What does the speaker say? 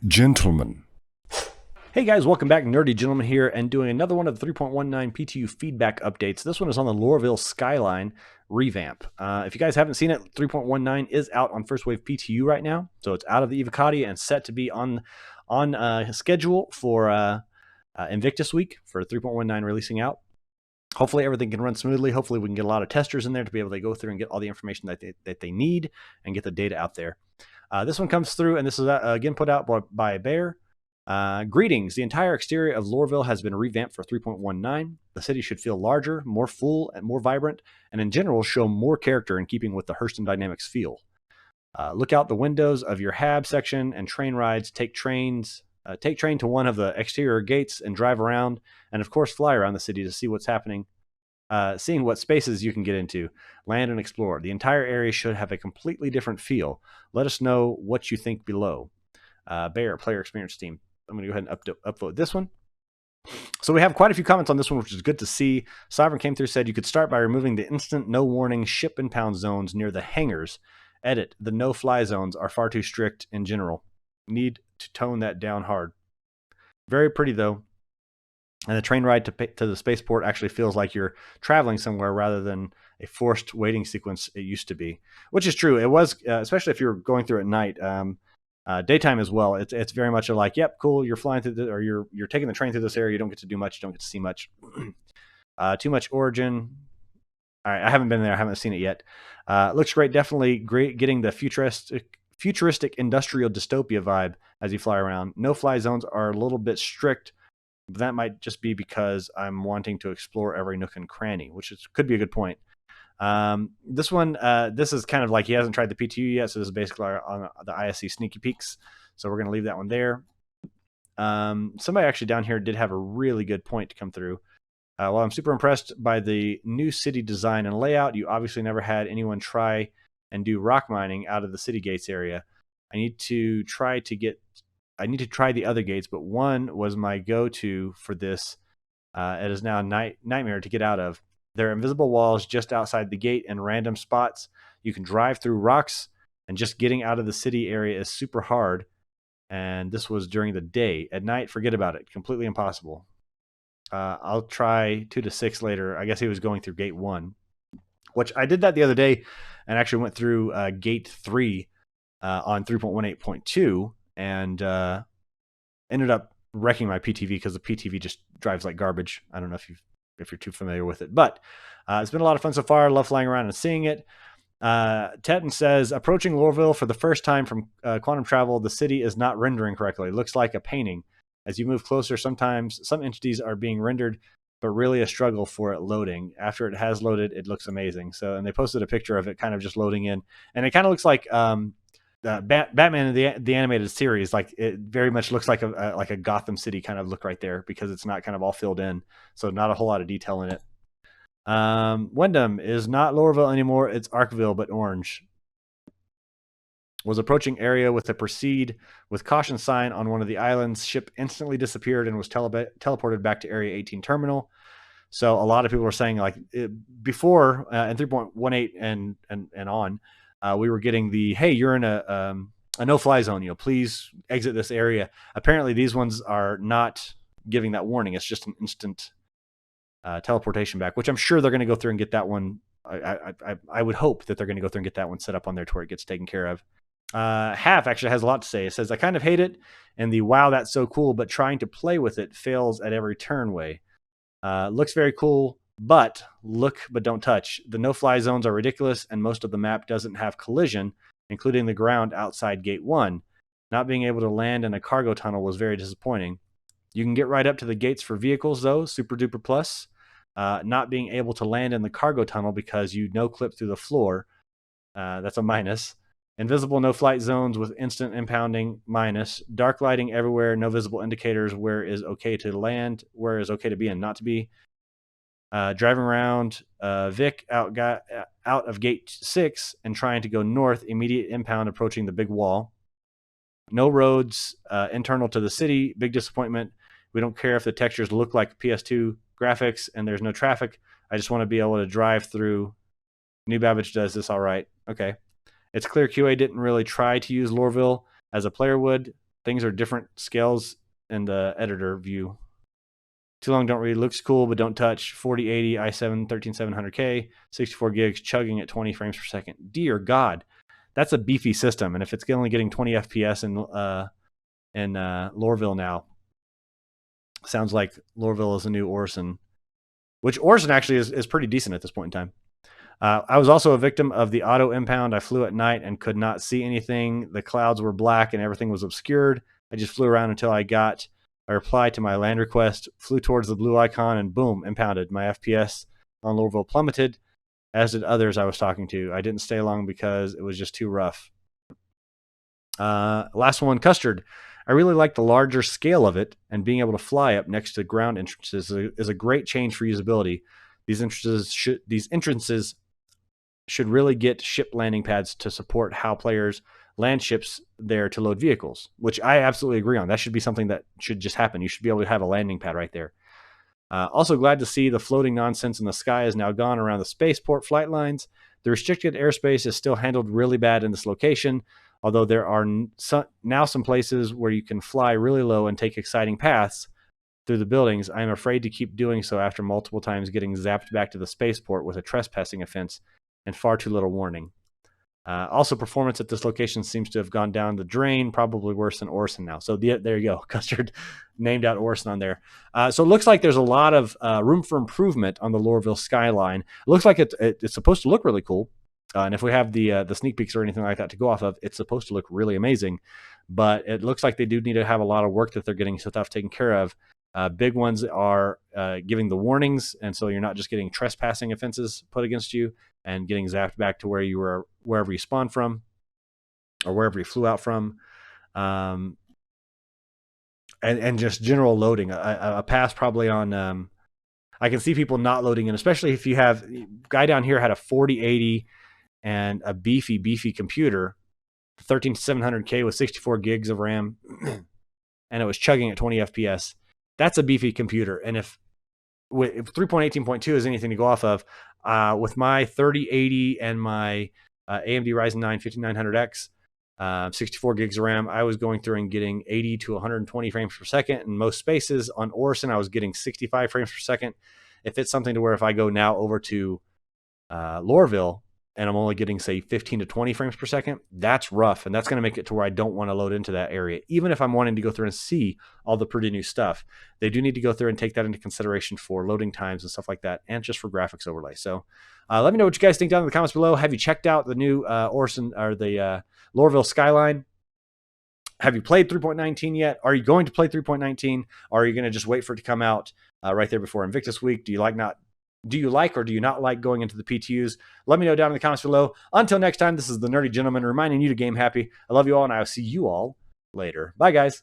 Gentlemen. Hey guys, welcome back. Nerdy Gentleman here and doing another one of the 3.19 PTU feedback updates. This one is on the Lorville Skyline revamp. If you guys haven't seen it, 3.19 is out on First Wave PTU right now. So it's out of the Evocati and set to be on schedule for Invictus Week for 3.19 releasing out. Hopefully everything can run smoothly. Hopefully we can get a lot of testers in there to be able to go through and get all the information that they need and get the data out there. This one comes through, and this is again put out by Bear. Greetings. The entire exterior of Lorville has been revamped for 3.19. The city should feel larger, more full, and more vibrant, and in general show more character in keeping with the Hurston Dynamics feel. Look out the windows of your HAB section and train rides. Take train to one of the exterior gates and drive around, and of course fly around the city to see what's happening. Seeing what spaces you can get into, land and explore. The entire area should have a completely different feel. Let us know what you think below. Bear, player experience team. I'm going to go ahead and upvote this one. So we have quite a few comments on this one, which is good to see. Sovereign came through, said you could start by removing the instant, no warning ship impound zones near the hangars. Edit, the no-fly zones are far too strict in general. Need to tone that down hard. Very pretty, though. And the train ride to the spaceport actually feels like you're traveling somewhere rather than a forced waiting sequence it used to be, which is true. It was, especially if you're going through at night. Daytime as well. It's very much a like, yep, cool. You're flying through or you're taking the train through this area. You don't get to do much. You don't get to see much. Too much origin. All right, I haven't been there. I haven't seen it yet. Looks great. Definitely great. Getting the futuristic industrial dystopia vibe as you fly around. No fly zones are a little bit strict. But that might just be because I'm wanting to explore every nook and cranny, which could be a good point. This one, this is kind of like he hasn't tried the PTU yet, so this is basically on the ISC sneaky peeks. So we're going to leave that one there. Somebody actually down here did have a really good point to come through. While I'm super impressed by the new city design and layout, you obviously never had anyone try and do rock mining out of the city gates area. I need to try the other gates, but one was my go-to for this. It is now a nightmare to get out of. There are invisible walls just outside the gate and random spots. You can drive through rocks, and just getting out of the city area is super hard. And this was during the day. At night, forget about it. Completely impossible. I'll try 2 to 6 later. I guess he was going through gate 1, which I did that the other day and actually went through gate 3 on 3.18.2 and ended up wrecking my PTV because the PTV just drives like garbage. I don't know if you're too familiar with it, but it's been a lot of fun so far. Love flying around and seeing it. Teton says, approaching Lorville for the first time from quantum travel, the city is not rendering correctly. It looks like a painting. As you move closer, sometimes some entities are being rendered, but really a struggle for it loading. After it has loaded, it looks amazing. So, and they posted a picture of it kind of just loading in, and it kind of looks like Batman in the animated series. Like it very much looks like a Gotham City kind of look right there because it's not kind of all filled in, so not a whole lot of detail in it. Wyndham is not Lorville anymore. It's Arkville, but orange. Was approaching area with a proceed with caution sign on one of the islands. Ship instantly disappeared and was teleported back to Area 18 terminal. So a lot of people were saying like before in 3.18 and on, we were getting the, hey, you're in a no-fly zone. Please exit this area. Apparently, these ones are not giving that warning. It's just an instant teleportation back, which I'm sure they're going to go through and get that one. I would hope that they're going to go through and get that one set up on there to where it gets taken care of. Half actually has a lot to say. It says, I kind of hate it, and the wow, that's so cool, but trying to play with it fails at every turn way. Looks very cool, but look but don't touch. The no-fly zones are ridiculous, and most of the map doesn't have collision, including the ground outside Gate 1. Not being able to land in a cargo tunnel was very disappointing. You can get right up to the gates for vehicles, though, super duper plus. Not being able to land in the cargo tunnel because you no-clip through the floor. That's a minus. Invisible no-flight zones with instant impounding, minus. Dark lighting everywhere, no visible indicators where is okay to land, where is okay to be and not to be. Driving around Vic out of gate 6 and trying to go north, immediate impound approaching the big wall. No roads internal to the city, big disappointment. We don't care if the textures look like PS2 graphics and there's no traffic. I just want to be able to drive through. New Babbage does this all right. Okay. It's clear QA didn't really try to use Lorville as a player would. things are different scales in the editor view. Too long, don't read. Looks cool, but don't touch. 4080 i7 13700K, 64 gigs, chugging at 20 frames per second. Dear God, that's a beefy system. And if it's only getting 20 FPS in Lorville now, sounds like Lorville is a new Orson, which Orson actually is pretty decent at this point in time. I was also a victim of the auto impound. I flew at night and could not see anything. The clouds were black and everything was obscured. I just flew around until I got a reply to my land request, flew towards the blue icon, and boom, impounded. My FPS on Lorville plummeted, as did others I was talking to. I didn't stay long because it was just too rough. Last one, Custard. I really like the larger scale of it, and being able to fly up next to ground entrances is a great change for usability. These entrances should really get ship landing pads to support how players land ships there to load vehicles, which I absolutely agree on. That should be something that should just happen. You should be able to have a landing pad right there. Also glad to see the floating nonsense in the sky is now gone around the spaceport flight lines. The restricted airspace is still handled really bad in this location, although there are now some places where you can fly really low and take exciting paths through the buildings. I am afraid to keep doing so after multiple times getting zapped back to the spaceport with a trespassing offense and far too little warning. Also, performance at this location seems to have gone down the drain, probably worse than Orson now. So there you go. Custard named out Orson on there. So it looks like there's a lot of room for improvement on the Lorville skyline. It looks like it's supposed to look really cool. And if we have the sneak peeks or anything like that to go off of, it's supposed to look really amazing. But it looks like they do need to have a lot of work that they're getting stuff taken care of. Big ones are giving the warnings, and so you're not just getting trespassing offenses put against you and getting zapped back to where you were, wherever you spawned from or wherever you flew out from. And just general loading. A pass probably on, I can see people not loading in, especially if you have, guy down here had a 4080 and a beefy computer, 13700K with 64 gigs of RAM, and it was chugging at 20 FPS. That's a beefy computer. And if 3.18.2 is anything to go off of, with my 3080 and my AMD Ryzen 9 5900X, 64 gigs of RAM, I was going through and getting 80 to 120 frames per second. In most spaces on Orson, I was getting 65 frames per second. If it's something to where if I go now over to Lorville and I'm only getting, say, 15 to 20 frames per second, that's rough. And that's going to make it to where I don't want to load into that area. Even if I'm wanting to go through and see all the pretty new stuff, they do need to go through and take that into consideration for loading times and stuff like that, and just for graphics overlay. So let me know what you guys think down in the comments below. Have you checked out the new Orson or the Lorville Skyline? Have you played 3.19 yet? Are you going to play 3.19? Or are you going to just wait for it to come out right there before Invictus Week? Do you like or do you not like going into the PTUs? Let me know down in the comments below. Until next time, this is the Nerdy Gentleman reminding you to game happy. I love you all, and I will see you all later. Bye, guys.